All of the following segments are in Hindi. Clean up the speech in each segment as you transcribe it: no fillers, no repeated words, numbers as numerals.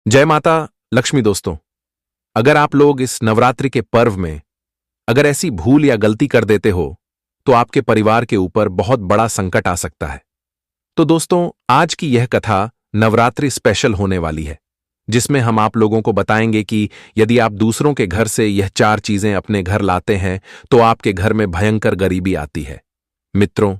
जय माता लक्ष्मी। दोस्तों, अगर आप लोग इस नवरात्रि के पर्व में अगर ऐसी भूल या गलती कर देते हो तो आपके परिवार के ऊपर बहुत बड़ा संकट आ सकता है। तो दोस्तों, आज की यह कथा नवरात्रि स्पेशल होने वाली है, जिसमें हम आप लोगों को बताएंगे कि यदि आप दूसरों के घर से यह 4 चीजें अपने घर लाते हैं तो आपके घर में भयंकर गरीबी आती है। मित्रों,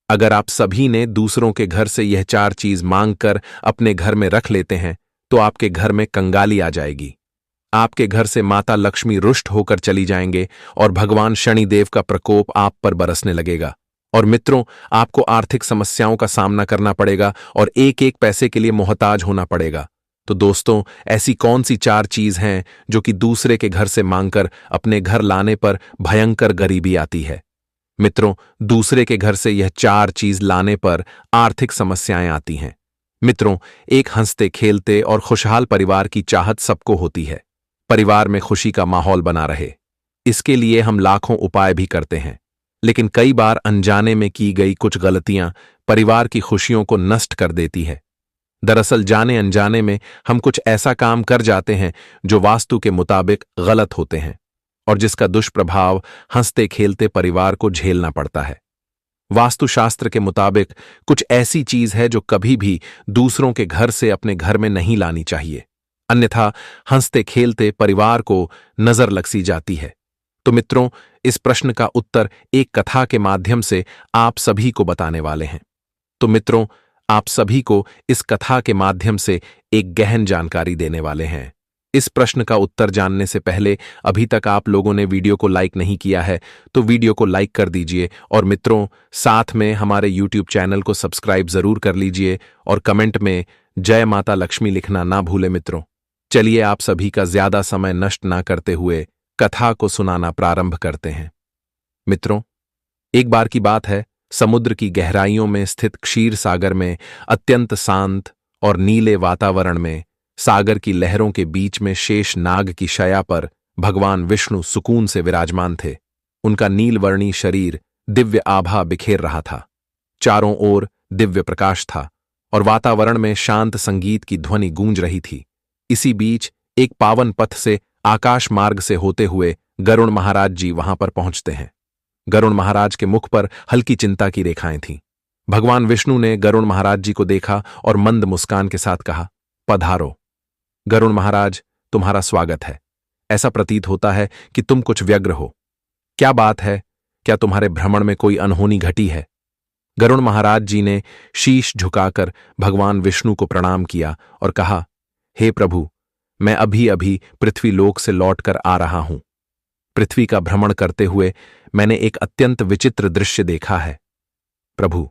अगर आप सभी ने दूसरों के घर से यह 4 चीज मांगकर अपने घर में रख लेते हैं तो आपके घर में कंगाली आ जाएगी। आपके घर से माता लक्ष्मी रुष्ट होकर चली जाएंगे और भगवान शनिदेव का प्रकोप आप पर बरसने लगेगा। और मित्रों, आपको आर्थिक समस्याओं का सामना करना पड़ेगा और एक एक पैसे के लिए मोहताज होना पड़ेगा। तो दोस्तों, ऐसी कौन सी 4 चीज हैं जो कि दूसरे के घर से मांगकर अपने घर लाने पर भयंकर गरीबी आती है? मित्रों, दूसरे के घर से यह 4 चीज लाने पर आर्थिक समस्याएं आती हैं। मित्रों, एक हंसते खेलते और खुशहाल परिवार की चाहत सबको होती है। परिवार में खुशी का माहौल बना रहे, इसके लिए हम लाखों उपाय भी करते हैं, लेकिन कई बार अनजाने में की गई कुछ गलतियां परिवार की खुशियों को नष्ट कर देती है। दरअसल जाने अनजाने में हम कुछ ऐसा काम कर जाते हैं जो वास्तु के मुताबिक गलत होते हैं और जिसका दुष्प्रभाव हंसते खेलते परिवार को झेलना पड़ता है। वास्तुशास्त्र के मुताबिक कुछ ऐसी चीज है जो कभी भी दूसरों के घर से अपने घर में नहीं लानी चाहिए, अन्यथा हंसते खेलते परिवार को नजर लग सी जाती है। तो मित्रों, इस प्रश्न का उत्तर एक कथा के माध्यम से आप सभी को बताने वाले हैं। तो मित्रों, आप सभी को इस कथा के माध्यम से एक गहन जानकारी देने वाले हैं। इस प्रश्न का उत्तर जानने से पहले अभी तक आप लोगों ने वीडियो को लाइक नहीं किया है तो वीडियो को लाइक कर दीजिए और मित्रों, साथ में हमारे YouTube चैनल को सब्सक्राइब जरूर कर लीजिए और कमेंट में जय माता लक्ष्मी लिखना ना भूले। मित्रों, चलिए आप सभी का ज्यादा समय नष्ट ना करते हुए कथा को सुनाना प्रारंभ करते हैं। मित्रों, एक बार की बात है, समुद्र की गहराइयों में स्थित क्षीर सागर में अत्यंत शांत और नीले वातावरण में सागर की लहरों के बीच में शेष नाग की शया पर भगवान विष्णु सुकून से विराजमान थे। उनका नीलवर्णी शरीर दिव्य आभा बिखेर रहा था। चारों ओर दिव्य प्रकाश था और वातावरण में शांत संगीत की ध्वनि गूंज रही थी। इसी बीच एक पावन पथ से आकाश मार्ग से होते हुए गरुण महाराज जी वहां पर पहुंचते हैं। गरुण महाराज के मुख पर हल्की चिंता की रेखाएं थीं। भगवान विष्णु ने गरुण महाराज जी को देखा और मंद मुस्कान के साथ कहा, पधारो। गरुण महाराज, तुम्हारा स्वागत है। ऐसा प्रतीत होता है कि तुम कुछ व्यग्र हो। क्या बात है? क्या तुम्हारे भ्रमण में कोई अनहोनी घटी है? गरुण महाराज जी ने शीश झुकाकर भगवान विष्णु को प्रणाम किया और कहा, हे प्रभु, मैं अभी अभी पृथ्वी लोक से लौटकर आ रहा हूं। पृथ्वी का भ्रमण करते हुए मैंने एक अत्यंत विचित्र दृश्य देखा है। प्रभु,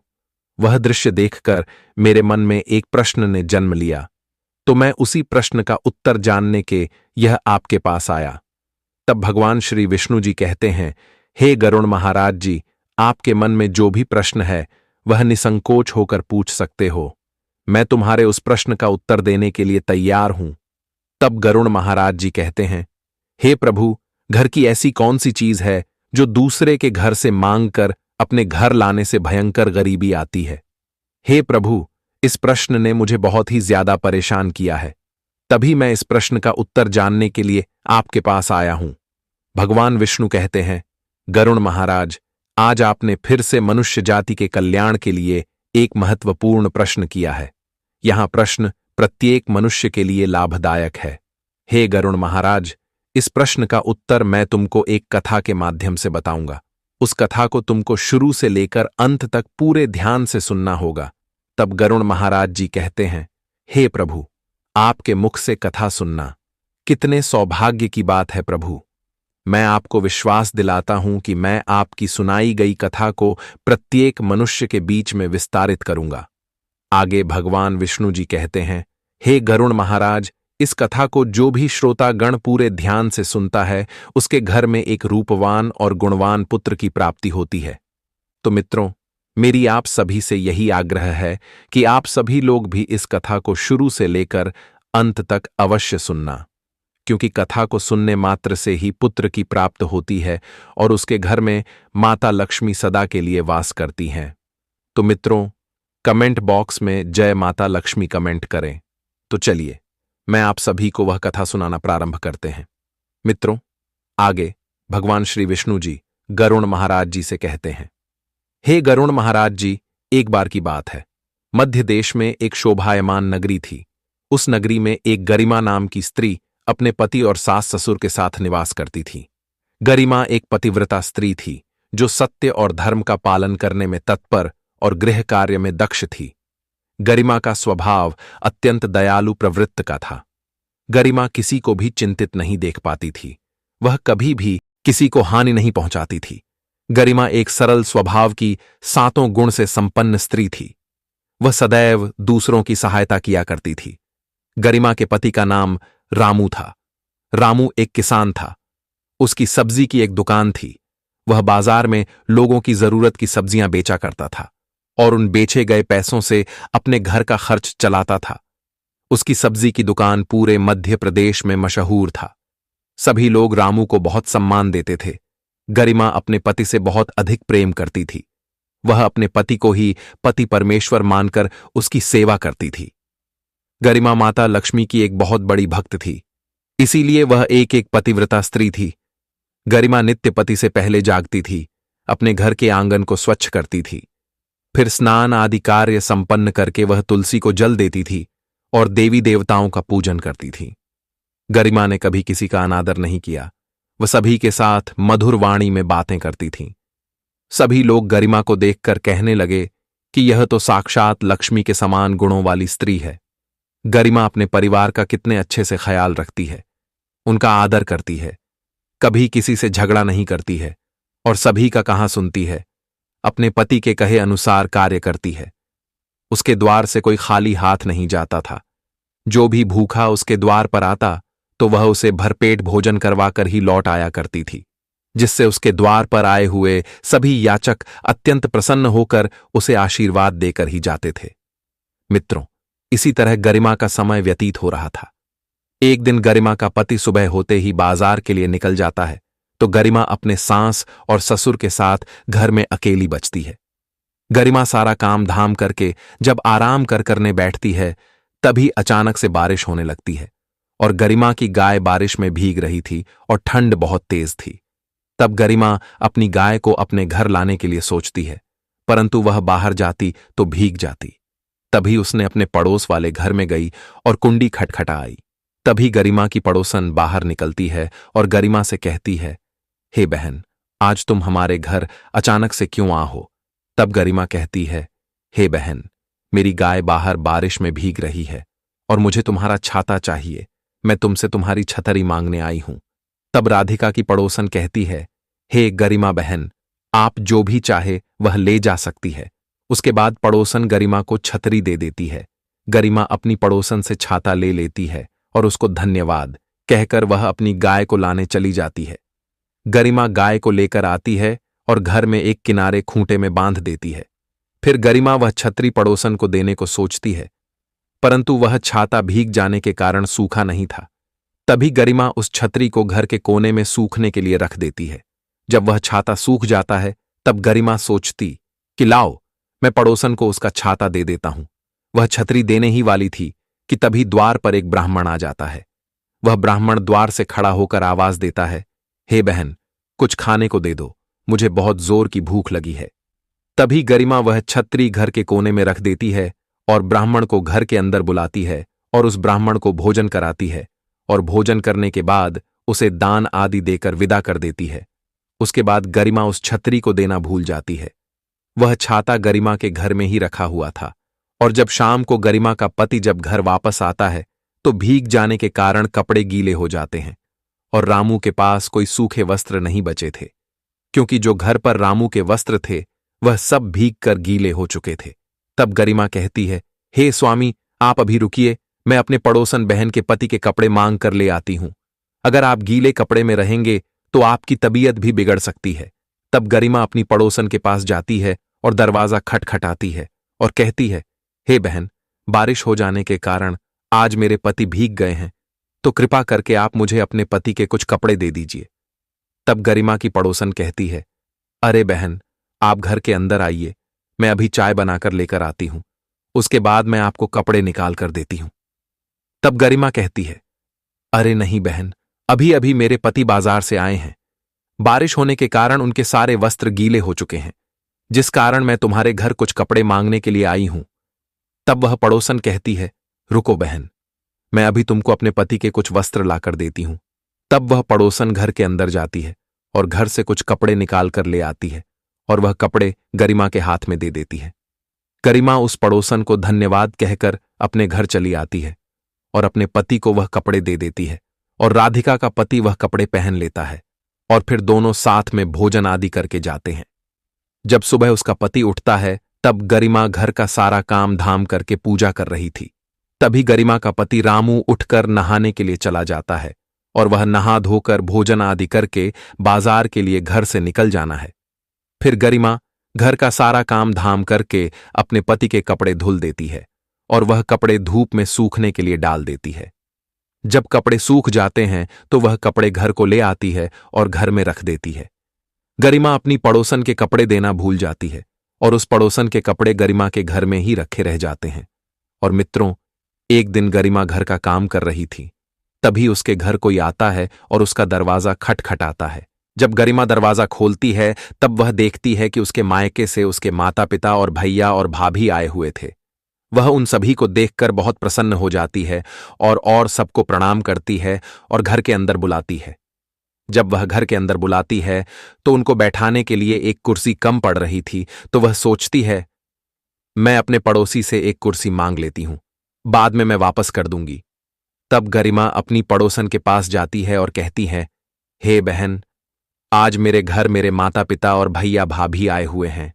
वह दृश्य देखकर मेरे मन में एक प्रश्न ने जन्म लिया, तो मैं उसी प्रश्न का उत्तर जानने के यह आपके पास आया। तब भगवान श्री विष्णु जी कहते हैं, हे गरुण महाराज जी, आपके मन में जो भी प्रश्न है वह निसंकोच होकर पूछ सकते हो। मैं तुम्हारे उस प्रश्न का उत्तर देने के लिए तैयार हूं। तब गरुण महाराज जी कहते हैं, हे प्रभु, घर की ऐसी कौन सी चीज है जो दूसरे के घर से मांग कर अपने घर लाने से भयंकर गरीबी आती है? हे प्रभु, इस प्रश्न ने मुझे बहुत ही ज्यादा परेशान किया है, तभी मैं इस प्रश्न का उत्तर जानने के लिए आपके पास आया हूं। भगवान विष्णु कहते हैं, गरुण महाराज, आज आपने फिर से मनुष्य जाति के कल्याण के लिए एक महत्वपूर्ण प्रश्न किया है। यहां प्रश्न प्रत्येक मनुष्य के लिए लाभदायक है। हे गरुण महाराज, इस प्रश्न का उत्तर मैं तुमको एक कथा के माध्यम से बताऊंगा। उस कथा को तुमको शुरू से लेकर अंत तक पूरे ध्यान से सुनना होगा। तब गरुण महाराज जी कहते हैं, हे प्रभु, आपके मुख से कथा सुनना कितने सौभाग्य की बात है प्रभु। मैं आपको विश्वास दिलाता हूं कि मैं आपकी सुनाई गई कथा को प्रत्येक मनुष्य के बीच में विस्तारित करूंगा। आगे भगवान विष्णु जी कहते हैं, हे गरुण महाराज, इस कथा को जो भी श्रोतागण पूरे ध्यान से सुनता है उसके घर में एक रूपवान और गुणवान पुत्र की प्राप्ति होती है। तो मित्रों, मेरी आप सभी से यही आग्रह है कि आप सभी लोग भी इस कथा को शुरू से लेकर अंत तक अवश्य सुनना, क्योंकि कथा को सुनने मात्र से ही पुत्र की प्राप्त होती है और उसके घर में माता लक्ष्मी सदा के लिए वास करती हैं। तो मित्रों, कमेंट बॉक्स में जय माता लक्ष्मी कमेंट करें। तो चलिए मैं आप सभी को वह कथा सुनाना प्रारंभ करते हैं। मित्रों, आगे भगवान श्री विष्णु जी गरुण महाराज जी से कहते हैं, हे गरुण महाराज जी, एक बार की बात है। मध्य देश में एक शोभायमान नगरी थी। उस नगरी में एक गरिमा नाम की स्त्री अपने पति और सास ससुर के साथ निवास करती थी। गरिमा एक पतिव्रता स्त्री थी जो सत्य और धर्म का पालन करने में तत्पर और गृह कार्य में दक्ष थी। गरिमा का स्वभाव अत्यंत दयालु प्रवृत्ति का था। गरिमा किसी को भी चिंतित नहीं देख पाती थी। वह कभी भी किसी को हानि नहीं पहुंचाती थी। गरिमा एक सरल स्वभाव की 7 गुण से संपन्न स्त्री थी। वह सदैव दूसरों की सहायता किया करती थी। गरिमा के पति का नाम रामू था। रामू एक किसान था। उसकी सब्जी की एक दुकान थी। वह बाजार में लोगों की जरूरत की सब्जियां बेचा करता था और उन बेचे गए पैसों से अपने घर का खर्च चलाता था। उसकी सब्जी की दुकान पूरे मध्य प्रदेश में मशहूर था। सभी लोग रामू को बहुत सम्मान देते थे। गरिमा अपने पति से बहुत अधिक प्रेम करती थी। वह अपने पति को ही पति परमेश्वर मानकर उसकी सेवा करती थी। गरिमा माता लक्ष्मी की एक बहुत बड़ी भक्त थी, इसीलिए वह एक पतिव्रता स्त्री थी। गरिमा नित्य पति से पहले जागती थी, अपने घर के आंगन को स्वच्छ करती थी। फिर स्नान आदि कार्य संपन्न करके वह तुलसी को जल देती थी और देवी देवताओं का पूजन करती थी। गरिमा ने कभी किसी का अनादर नहीं किया। वह सभी के साथ मधुर वाणी में बातें करती थी। सभी लोग गरिमा को देखकर कहने लगे कि यह तो साक्षात लक्ष्मी के समान गुणों वाली स्त्री है। गरिमा अपने परिवार का कितने अच्छे से ख्याल रखती है, उनका आदर करती है, कभी किसी से झगड़ा नहीं करती है और सभी का कहां सुनती है। अपने पति के कहे अनुसार कार्य करती है। उसके द्वार से कोई खाली हाथ नहीं जाता था। जो भी भूखा उसके द्वार पर आता तो वह उसे भरपेट भोजन करवाकर ही लौट आया करती थी, जिससे उसके द्वार पर आए हुए सभी याचक अत्यंत प्रसन्न होकर उसे आशीर्वाद देकर ही जाते थे। मित्रों, इसी तरह गरिमा का समय व्यतीत हो रहा था। एक दिन गरिमा का पति सुबह होते ही बाजार के लिए निकल जाता है तो गरिमा अपने सास और ससुर के साथ घर में अकेली बचती है। गरिमा सारा काम धाम करके जब आराम करने बैठती है तभी अचानक से बारिश होने लगती है और गरिमा की गाय बारिश में भीग रही थी और ठंड बहुत तेज थी। तब गरिमा अपनी गाय को अपने घर लाने के लिए सोचती है, परंतु वह बाहर जाती तो भीग जाती। तभी उसने अपने पड़ोस वाले घर में गई और कुंडी खटखटाई। तभी गरिमा की पड़ोसन बाहर निकलती है और गरिमा से कहती है, हे बहन, आज तुम हमारे घर अचानक से क्यों आ हो? तब गरिमा कहती है, हे बहन, मेरी गाय बाहर बारिश में भीग रही है और मुझे तुम्हारा छाता चाहिए। मैं तुमसे तुम्हारी छतरी मांगने आई हूं। तब राधिका की पड़ोसन कहती है, हे गरिमा बहन, आप जो भी चाहे वह ले जा सकती है। उसके बाद पड़ोसन गरिमा को छतरी दे देती है। गरिमा अपनी पड़ोसन से छाता ले लेती है और उसको धन्यवाद कहकर वह अपनी गाय को लाने चली जाती है। गरिमा गाय को लेकर आती है और घर में एक किनारे खूंटे में बांध देती है। फिर गरिमा वह छतरी पड़ोसन को देने को सोचती है, परंतु वह छाता भीग जाने के कारण सूखा नहीं था। तभी गरिमा उस छतरी को घर के कोने में सूखने के लिए रख देती है। जब वह छाता सूख जाता है तब गरिमा सोचती कि लाओ, मैं पड़ोसन को उसका छाता दे देता हूं। वह छतरी देने ही वाली थी कि तभी द्वार पर एक ब्राह्मण आ जाता है। वह ब्राह्मण द्वार से खड़ा होकर आवाज देता है, हे बहन, कुछ खाने को दे दो, मुझे बहुत जोर की भूख लगी है। तभी गरिमा वह छतरी घर के कोने में रख देती है और ब्राह्मण को घर के अंदर बुलाती है और उस ब्राह्मण को भोजन कराती है और भोजन करने के बाद उसे दान आदि देकर विदा कर देती है। उसके बाद गरिमा उस छतरी को देना भूल जाती है। वह छाता गरिमा के घर में ही रखा हुआ था और जब शाम को गरिमा का पति जब घर वापस आता है तो भीग जाने के कारण कपड़े गीले हो जाते हैं और रामू के पास कोई सूखे वस्त्र नहीं बचे थे, क्योंकि जो घर पर रामू के वस्त्र थे वह सब भीग कर गीले हो चुके थे। तब गरिमा कहती है, हे स्वामी, आप अभी रुकिए, मैं अपने पड़ोसन बहन के पति के कपड़े मांग कर ले आती हूं। अगर आप गीले कपड़े में रहेंगे तो आपकी तबीयत भी बिगड़ सकती है। तब गरिमा अपनी पड़ोसन के पास जाती है और दरवाजा खटखटाती है और कहती है, हे बहन, बारिश हो जाने के कारण आज मेरे पति भीग गए हैं, तो कृपा करके आप मुझे अपने पति के कुछ कपड़े दे दीजिए। तब गरिमा की पड़ोसन कहती है, अरे बहन, आप घर के अंदर आइए, मैं अभी चाय बनाकर लेकर आती हूं, उसके बाद मैं आपको कपड़े निकाल कर देती हूं। तब गरिमा कहती है, अरे नहीं बहन, अभी अभी मेरे पति बाजार से आए हैं। बारिश होने के कारण उनके सारे वस्त्र गीले हो चुके हैं, जिस कारण मैं तुम्हारे घर कुछ कपड़े मांगने के लिए आई हूं। तब वह पड़ोसन कहती है, रुको बहन, मैं अभी तुमको अपने पति के कुछ वस्त्र लाकर देती हूं। तब वह पड़ोसन घर के अंदर जाती है और घर से कुछ कपड़े निकाल कर ले आती है और वह कपड़े गरिमा के हाथ में दे देती है। गरिमा उस पड़ोसन को धन्यवाद कहकर अपने घर चली आती है और अपने पति को वह कपड़े दे देती है और राधिका का पति वह कपड़े पहन लेता है और फिर दोनों साथ में भोजन आदि करके जाते हैं। जब सुबह उसका पति उठता है तब गरिमा घर का सारा काम धाम करके पूजा कर रही थी। तभी गरिमा का पति रामू उठकर नहाने के लिए चला जाता है और वह नहा धोकर भोजन आदि करके बाजार के लिए घर से निकल जाना है। फिर गरिमा घर का सारा काम धाम करके अपने पति के कपड़े धुल देती है और वह कपड़े धूप में सूखने के लिए डाल देती है। जब कपड़े सूख जाते हैं तो वह कपड़े घर को ले आती है और घर में रख देती है। गरिमा अपनी पड़ोसन के कपड़े देना भूल जाती है और उस पड़ोसन के कपड़े गरिमा के घर में ही रखे रह जाते हैं। और मित्रों, एक दिन गरिमा घर का काम कर रही थी, तभी उसके घर कोई आता है और उसका दरवाजा खटखटाता है। जब गरिमा दरवाजा खोलती है तब वह देखती है कि उसके मायके से उसके माता पिता और भैया और भाभी आए हुए थे। वह उन सभी को देखकर बहुत प्रसन्न हो जाती है और सबको प्रणाम करती है और घर के अंदर बुलाती है। जब वह घर के अंदर बुलाती है तो उनको बैठाने के लिए एक कुर्सी कम पड़ रही थी, तो वह सोचती है, मैं अपने पड़ोसी से एक कुर्सी मांग लेती हूं, बाद में मैं वापस कर दूंगी। तब गरिमा अपनी पड़ोसन के पास जाती है और कहती है, हे बहन, आज मेरे घर मेरे माता पिता और भैया भाभी आए हुए हैं,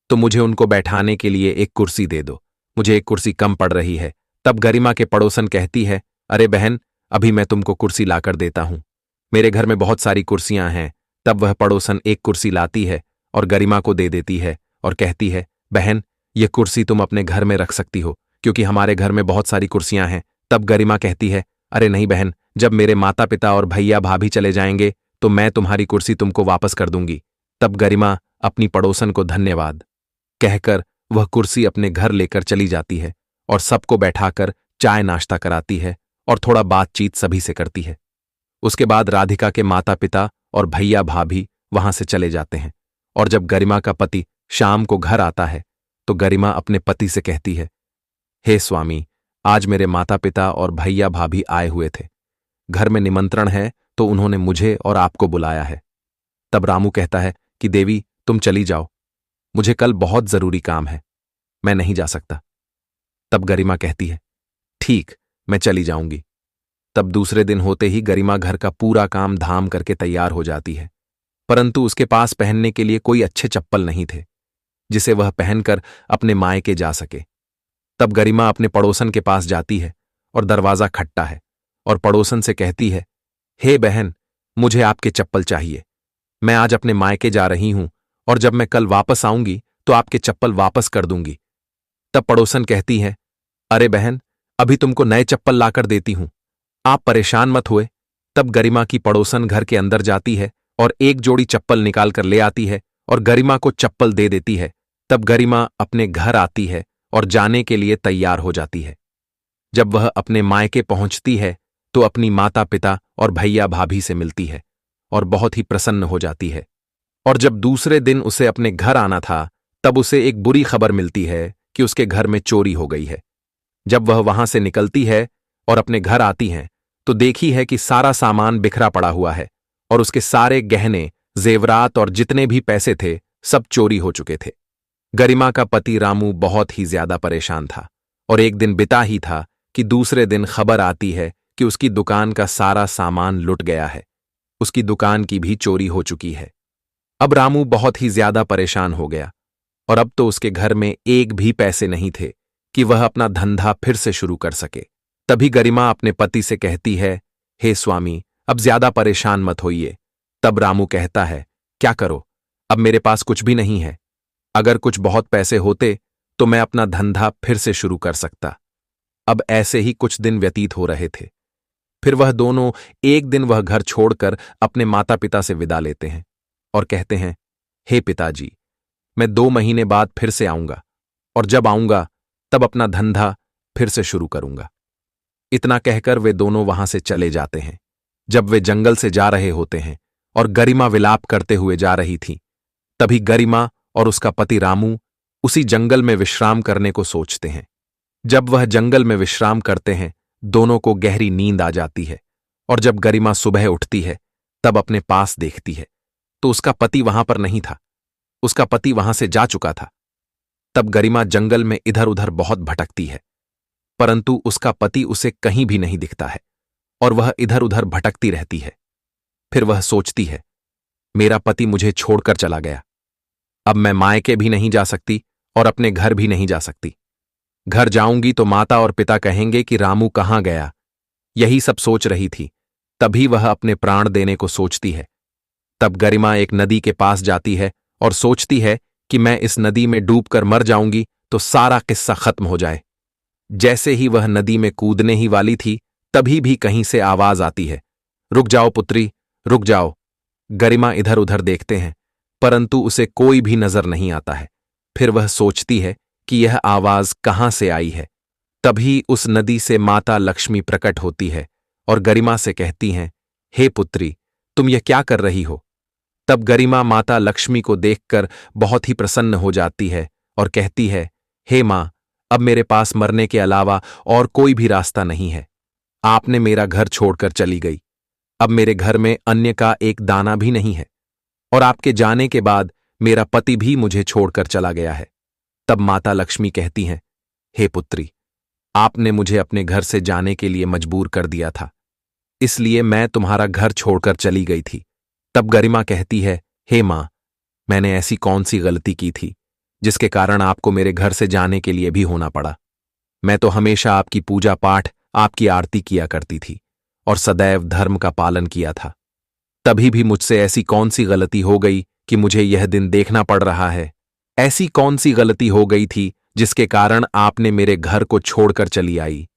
तो मुझे उनको बैठाने के लिए एक कुर्सी दे दो, मुझे एक कुर्सी कम पड़ रही है। तब गरिमा के पड़ोसन कहती है, अरे बहन, अभी मैं तुमको कुर्सी लाकर देता हूं, मेरे घर में बहुत सारी कुर्सियां हैं। तब वह पड़ोसन एक कुर्सी लाती है और गरिमा को दे देती है और कहती है, बहन, यह कुर्सी तुम अपने घर में रख सकती हो, क्योंकि हमारे घर में बहुत सारी कुर्सियां हैं। तब गरिमा कहती है, अरे नहीं बहन, जब मेरे माता पिता और भैया भाभी चले जाएंगे तो मैं तुम्हारी कुर्सी तुमको वापस कर दूंगी। तब गरिमा अपनी पड़ोसन को धन्यवाद कहकर वह कुर्सी अपने घर लेकर चली जाती है और सबको बैठाकर चाय नाश्ता कराती है और थोड़ा बातचीत सभी से करती है। उसके बाद राधिका के माता पिता और भैया भाभी वहां से चले जाते हैं और जब गरिमा का पति शाम को घर आता है तो गरिमा अपने पति से कहती है, हे स्वामी, आज मेरे माता पिता और भैया भाभी आए हुए थे, घर में निमंत्रण है तो उन्होंने मुझे और आपको बुलाया है। तब रामू कहता है कि देवी, तुम चली जाओ, मुझे कल बहुत जरूरी काम है, मैं नहीं जा सकता। तब गरिमा कहती है, ठीक, मैं चली जाऊंगी। तब दूसरे दिन होते ही गरिमा घर का पूरा काम धाम करके तैयार हो जाती है, परंतु उसके पास पहनने के लिए कोई अच्छे चप्पल नहीं थे जिसे वह पहनकर अपने मायके जा सके। तब गरिमा अपने पड़ोसन के पास जाती है और दरवाजा खटता है और पड़ोसन से कहती है, हे बहन, मुझे आपके चप्पल चाहिए, मैं आज अपने मायके जा रही हूं और जब मैं कल वापस आऊंगी तो आपके चप्पल वापस कर दूंगी। तब पड़ोसन कहती है, अरे बहन, अभी तुमको नए चप्पल लाकर देती हूं, आप परेशान मत हुए। तब गरिमा की पड़ोसन घर के अंदर जाती है और एक जोड़ी चप्पल निकाल कर ले आती है और गरिमा को चप्पल दे देती है। तब गरिमा अपने घर आती है और जाने के लिए तैयार हो जाती है। जब वह अपने मायके पहुंचती है तो अपनी माता पिता और भैया भाभी से मिलती है और बहुत ही प्रसन्न हो जाती है। और जब दूसरे दिन उसे अपने घर आना था तब उसे एक बुरी खबर मिलती है कि उसके घर में चोरी हो गई है। जब वह वहां से निकलती है और अपने घर आती है तो देखी है कि सारा सामान बिखरा पड़ा हुआ है और उसके सारे गहने, जेवरात और जितने भी पैसे थे सब चोरी हो चुके थे। गरिमा का पति रामू बहुत ही ज्यादा परेशान था और एक दिन बिता ही था कि दूसरे दिन खबर आती है कि उसकी दुकान का सारा सामान लुट गया है, उसकी दुकान की भी चोरी हो चुकी है। अब रामू बहुत ही ज्यादा परेशान हो गया और अब तो उसके घर में एक भी पैसे नहीं थे कि वह अपना धंधा फिर से शुरू कर सके। तभी गरिमा अपने पति से कहती है, हे स्वामी, अब ज्यादा परेशान मत होइए। तब रामू कहता है, क्या करो, अब मेरे पास कुछ भी नहीं है, अगर कुछ बहुत पैसे होते तो मैं अपना धंधा फिर से शुरू कर सकता। अब ऐसे ही कुछ दिन व्यतीत हो रहे थे। फिर वह दोनों एक दिन वह घर छोड़कर अपने माता पिता से विदा लेते हैं और कहते हैं, हे पिताजी, मैं 2 महीने बाद फिर से आऊंगा और जब आऊंगा तब अपना धंधा फिर से शुरू करूंगा। इतना कहकर वे दोनों वहां से चले जाते हैं। जब वे जंगल से जा रहे होते हैं और गरिमा विलाप करते हुए जा रही थी, तभी गरिमा और उसका पति रामू उसी जंगल में विश्राम करने को सोचते हैं। जब वह जंगल में विश्राम करते हैं, दोनों को गहरी नींद आ जाती है और जब गरिमा सुबह उठती है तब अपने पास देखती है तो उसका पति वहां पर नहीं था। उसका पति वहां से जा चुका था। तब गरिमा जंगल में इधर उधर बहुत भटकती है, परंतु उसका पति उसे कहीं भी नहीं दिखता है और वह इधर उधर भटकती रहती है। फिर वह सोचती है, मेरा पति मुझे छोड़कर चला गया। अब मैं मायके भी नहीं जा सकती और अपने घर भी नहीं जा सकती। घर जाऊंगी तो माता और पिता कहेंगे कि रामू कहाँ गया। यही सब सोच रही थी, तभी वह अपने प्राण देने को सोचती है। तब गरिमा एक नदी के पास जाती है और सोचती है कि मैं इस नदी में डूबकर मर जाऊंगी तो सारा किस्सा खत्म हो जाए। जैसे ही वह नदी में कूदने ही वाली थी, तभी भी कहीं से आवाज आती है, रुक जाओ पुत्री, रुक जाओ। गरिमा इधर उधर देखते हैं, परंतु उसे कोई भी नजर नहीं आता है। फिर वह सोचती है कि यह आवाज कहां से आई है। तभी उस नदी से माता लक्ष्मी प्रकट होती है और गरिमा से कहती हैं, हे पुत्री, तुम यह क्या कर रही हो। तब गरिमा माता लक्ष्मी को देखकर बहुत ही प्रसन्न हो जाती है और कहती है, हे मां, अब मेरे पास मरने के अलावा और कोई भी रास्ता नहीं है। आपने मेरा घर छोड़कर चली गई। अब मेरे घर में अन्न का एक दाना भी नहीं है और आपके जाने के बाद मेरा पति भी मुझे छोड़कर चला गया है। तब माता लक्ष्मी कहती हैं, हे पुत्री, आपने मुझे अपने घर से जाने के लिए मजबूर कर दिया था, इसलिए मैं तुम्हारा घर छोड़कर चली गई थी। तब गरिमा कहती है, हे मां, मैंने ऐसी कौन सी गलती की थी जिसके कारण आपको मेरे घर से जाने के लिए भी होना पड़ा। मैं तो हमेशा आपकी पूजा पाठ, आपकी आरती किया करती थी और सदैव धर्म का पालन किया था। तभी भी मुझसे ऐसी कौन सी गलती हो गई कि मुझे यह दिन देखना पड़ रहा है। ऐसी कौन सी गलती हो गई थी जिसके कारण आपने मेरे घर को छोड़कर चली आई।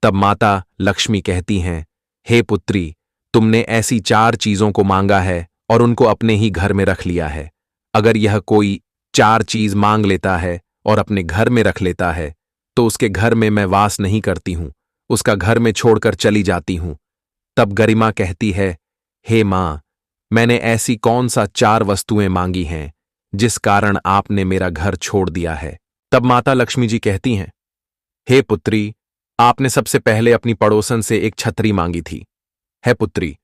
तब माता लक्ष्मी कहती हैं, हे पुत्री, तुमने ऐसी 4 चीजों को मांगा है और उनको अपने ही घर में रख लिया है। अगर यह कोई 4 चीज मांग लेता है और अपने घर में रख लेता है तो उसके घर में मैं वास नहीं करती हूं, उसका घर में छोड़कर चली जाती हूं। तब गरिमा कहती है, हे मां, मैंने ऐसी कौन सा 4 वस्तुएं मांगी हैं जिस कारण आपने मेरा घर छोड़ दिया है। तब माता लक्ष्मी जी कहती हैं, हे पुत्री, आपने सबसे पहले अपनी पड़ोसन से एक छतरी मांगी थी। है पुत्री,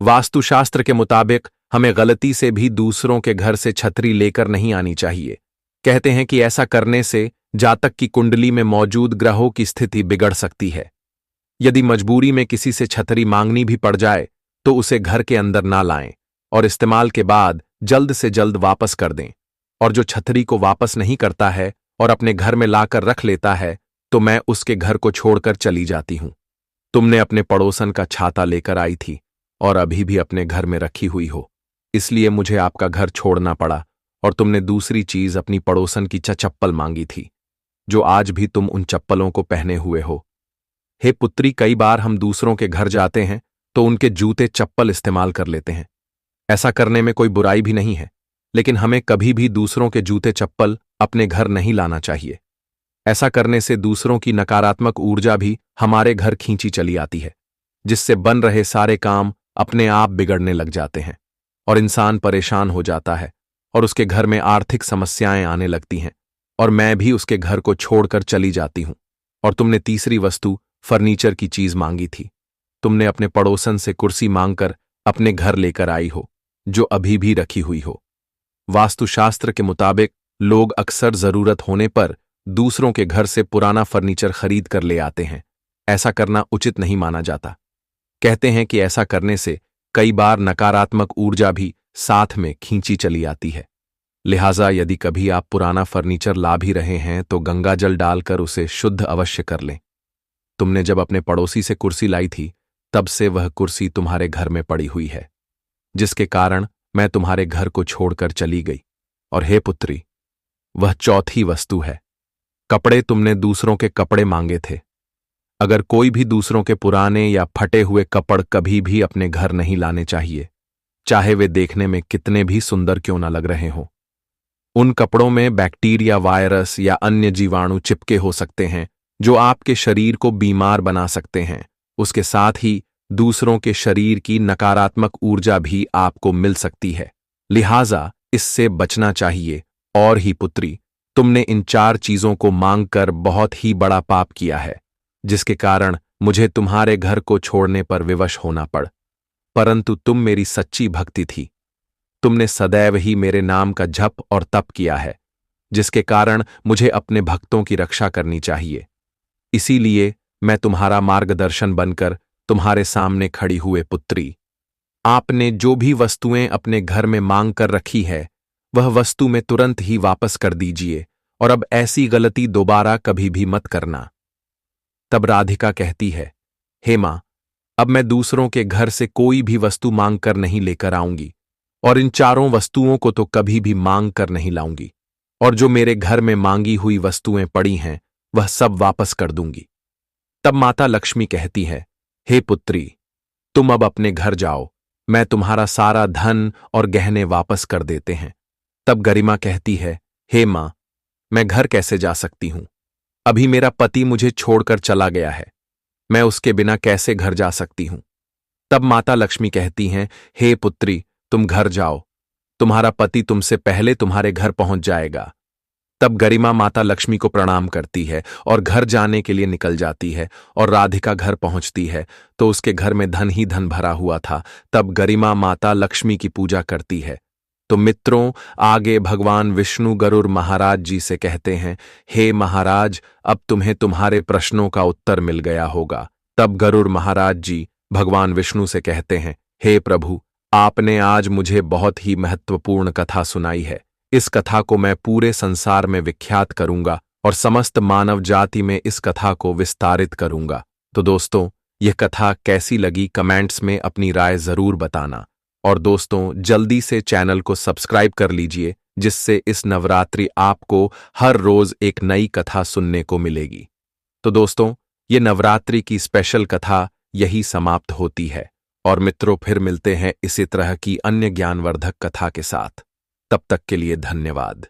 वास्तुशास्त्र के मुताबिक हमें गलती से भी दूसरों के घर से छतरी लेकर नहीं आनी चाहिए। कहते हैं कि ऐसा करने से जातक की कुंडली में मौजूद ग्रहों की स्थिति बिगड़ सकती है। यदि मजबूरी में किसी से छतरी मांगनी भी पड़ जाए तो उसे घर के अंदर ना लाएं और इस्तेमाल के बाद जल्द से जल्द वापस कर दें। और जो छतरी को वापस नहीं करता है और अपने घर में लाकर रख लेता है तो मैं उसके घर को छोड़कर चली जाती हूं। तुमने अपने पड़ोसन का छाता लेकर आई थी और अभी भी अपने घर में रखी हुई हो, इसलिए मुझे आपका घर छोड़ना पड़ा। और तुमने दूसरी चीज अपनी पड़ोसन की चप्पल मांगी थी, जो आज भी तुम उन चप्पलों को पहने हुए हो। हे पुत्री, कई बार हम दूसरों के घर जाते हैं तो उनके जूते चप्पल इस्तेमाल कर लेते हैं। ऐसा करने में कोई बुराई भी नहीं है, लेकिन हमें कभी भी दूसरों के जूते चप्पल अपने घर नहीं लाना चाहिए। ऐसा करने से दूसरों की नकारात्मक ऊर्जा भी हमारे घर खींची चली आती है, जिससे बन रहे सारे काम अपने आप बिगड़ने लग जाते हैं और इंसान परेशान हो जाता है और उसके घर में आर्थिक समस्याएं आने लगती हैं और मैं भी उसके घर को छोड़कर चली जाती हूं। और तुमने तीसरी वस्तु फर्नीचर की चीज मांगी थी। तुमने अपने पड़ोसन से कुर्सी मांगकर अपने घर लेकर आई हो, जो अभी भी रखी हुई हो। वास्तुशास्त्र के मुताबिक लोग अक्सर जरूरत होने पर दूसरों के घर से पुराना फर्नीचर खरीद कर ले आते हैं। ऐसा करना उचित नहीं माना जाता। कहते हैं कि ऐसा करने से कई बार नकारात्मक ऊर्जा भी साथ में खींची चली आती है। लिहाजा यदि कभी आप पुराना फर्नीचर ला भी रहे हैं तो गंगा जल डालकर उसे शुद्ध अवश्य कर लें। तुमने जब अपने पड़ोसी से कुर्सी लाई थी तब से वह कुर्सी तुम्हारे घर में पड़ी हुई है, जिसके कारण मैं तुम्हारे घर को छोड़कर चली गई। और हे पुत्री, वह चौथी वस्तु है कपड़े। तुमने दूसरों के कपड़े मांगे थे। अगर कोई भी दूसरों के पुराने या फटे हुए कपड़ कभी भी अपने घर नहीं लाने चाहिए, चाहे वे देखने में कितने भी सुंदर क्यों न लग रहे हों। उन कपड़ों में बैक्टीरिया, वायरस या अन्य जीवाणु चिपके हो सकते हैं जो आपके शरीर को बीमार बना सकते हैं। उसके साथ ही दूसरों के शरीर की नकारात्मक ऊर्जा भी आपको मिल सकती है, लिहाजा इससे बचना चाहिए। और ही पुत्री, तुमने इन 4 चीजों को मांगकर बहुत ही बड़ा पाप किया है, जिसके कारण मुझे तुम्हारे घर को छोड़ने पर विवश होना पड़। परंतु तुम मेरी सच्ची भक्ति थी। तुमने सदैव ही मेरे नाम का जप और तप किया है, जिसके कारण मुझे अपने भक्तों की रक्षा करनी चाहिए। इसीलिए मैं तुम्हारा मार्गदर्शन बनकर तुम्हारे सामने खड़ी हुए पुत्री। आपने जो भी वस्तुएं अपने घर में मांग कर रखी है, वह वस्तु में तुरंत ही वापस कर दीजिए, और अब ऐसी गलती दोबारा कभी भी मत करना। तब राधिका कहती है, हे मां, अब मैं दूसरों के घर से कोई भी वस्तु मांग कर नहीं लेकर आऊंगी, और इन 4 वस्तुओं को तो कभी भी मांग कर नहीं लाऊंगी, और जो मेरे घर में मांगी हुई वस्तुएं पड़ी हैं वह सब वापस कर दूंगी। तब माता लक्ष्मी कहती है, हे पुत्री, तुम अब अपने घर जाओ, मैं तुम्हारा सारा धन और गहने वापस कर देते हैं। तब गरिमा कहती है, हे मां, मैं घर कैसे जा सकती हूं? अभी मेरा पति मुझे छोड़कर चला गया है, मैं उसके बिना कैसे घर जा सकती हूं? तब माता लक्ष्मी कहती हैं, हे पुत्री, तुम घर जाओ, तुम्हारा पति तुमसे पहले तुम्हारे घर पहुंच जाएगा। तब गरिमा माता लक्ष्मी को प्रणाम करती है और घर जाने के लिए निकल जाती है, और राधिका घर पहुंचती है तो उसके घर में धन ही धन भरा हुआ था। तब गरिमा माता लक्ष्मी की पूजा करती है। तो मित्रों, आगे भगवान विष्णु गरुड़ महाराज जी से कहते हैं, हे महाराज, अब तुम्हें तुम्हारे प्रश्नों का उत्तर मिल गया होगा। तब गरुड़ महाराज जी भगवान विष्णु से कहते हैं, हे प्रभु, आपने आज मुझे बहुत ही महत्वपूर्ण कथा सुनाई है। इस कथा को मैं पूरे संसार में विख्यात करूंगा और समस्त मानव जाति में इस कथा को विस्तारित करूंगा। तो दोस्तों, यह कथा कैसी लगी कमेंट्स में अपनी राय जरूर बताना। और दोस्तों, जल्दी से चैनल को सब्सक्राइब कर लीजिए, जिससे इस नवरात्रि आपको हर रोज एक नई कथा सुनने को मिलेगी। तो दोस्तों, ये नवरात्रि की स्पेशल कथा यही समाप्त होती है। और मित्रों, फिर मिलते हैं इसी तरह की अन्य ज्ञानवर्धक कथा के साथ। तब तक के लिए धन्यवाद।